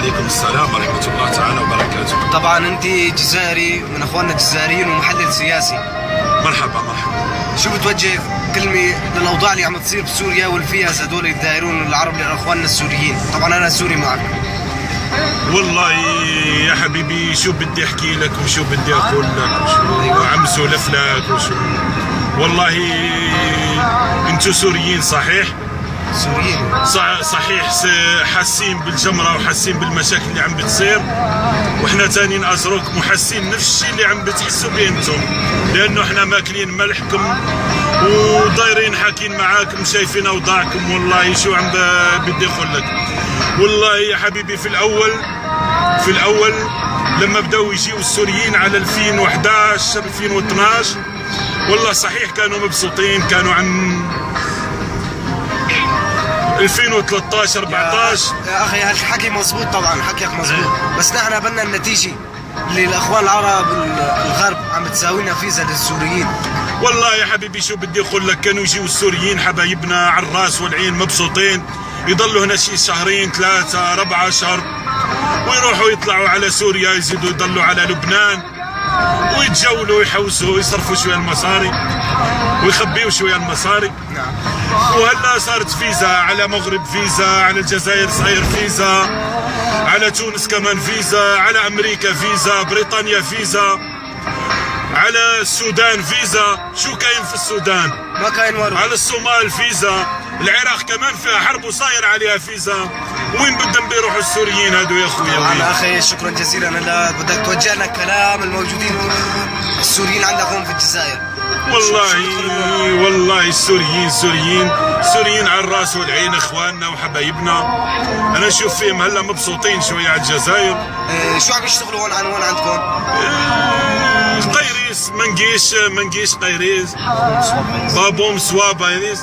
وعليكم السلام ورحمة الله تعالى وبركاته. طبعا انت جزائري من اخواننا الجزائريين ومحلل سياسي. مرحبا مرحبا. شو بتوجه كلمة للاوضاع اللي عم تصير بسوريا والفياس هذول الدائرون العرب لاخواننا السوريين؟ طبعا انا سوري معك. والله يا حبيبي شو بدي احكي لك وشو بدي اقول لك وشو عم سولف لك وشو. والله انتو سوريين صحيح؟ سوريين صحيح حاسين بالجمرة وحاسين بالمشاكل اللي عم بتصير، واحنا تاني نأزروك محسين نفس الشيء اللي عم بتحسوا به انتم، لانه احنا ماكلين ملحكم ودايرين حاكين معاكم شايفين اوضاعكم. والله شو عم بدي اقول لك، والله يا حبيبي في الاول لما بداوا يجيوا السوريين على 2011 2012 والله صحيح كانوا مبسوطين، كانوا عن 2013 14. يا اخي هالحكي مزبوط، طبعا حكيك مزبوط، بس نحن بدنا النتيجه اللي الاخوان العرب الغرب عم بتساوينا فيزا للسوريين. والله يا حبيبي شو بدي اقول لك، كانوا يجيوا السوريين حبايبنا على الراس والعين مبسوطين، يضلوا هنا شي شهرين 3 4 أشهر ويروحوا يطلعوا على سوريا، يزيدوا يضلوا على لبنان ويتجولوا ويحوسوا ويصرفوا شويه المصاري ويخبيوا شويه المصاري. نعم. وهلا صارت فيزا على مغرب، فيزا على الجزائر صاير فيزا، على تونس كمان فيزا، على امريكا فيزا، بريطانيا فيزا، على السودان فيزا. شو كاين في السودان؟ ما كاين والو. على الصومال فيزا، العراق كمان فيها حرب وصاير عليها فيزا. وين بدهم بيروحوا السوريين هادو يا اخويا؟ طبعا اخي شكرا جزيلا. انا بدك توجه لك كلام الموجودين السوريين عندك هون في الجزائر. والله السوريين على الراس والعين اخواننا وحبايبنا. انا اشوف فيهم هلا مبسوطين شويه على الجزائر. شو عم يشتغلوا هون عندكم؟ قيريس منقيش قيريس بابوم سوابا يريس.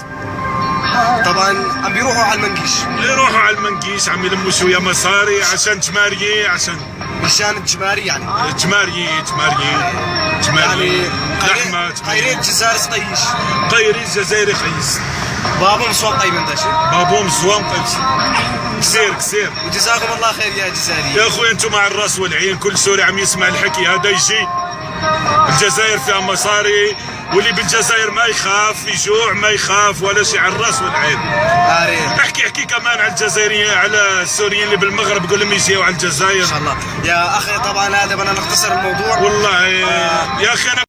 طبعا عم بيروحوا على المنقيش. يروحوا على المنقيش عم يلموا شويه مصاري عشان تماريه، عشان مشان الجماري يعني. تماريه يعني لحمه قيرين جزائر قيش. قيريس جزائري قيس. بابهم صواب قيم داشي. بابوم سوام قيس. كسير. وجزاكم الله خير يا جزائري. يا اخوي انتم مع الراس والعين، كل سوري عم يسمع الحكي هذا يجي. الجزائر فيها مصاري، واللي بالجزائر ما يخاف يجوع ما يخاف ولا شيء، على الراس والعين. احكي كمان على الجزائريين، على السوريين اللي بالمغرب، قول لهم يجيوا على الجزائر ان شاء الله. يا اخي طبعا هذا بدنا نختصر الموضوع والله. يا اخي انا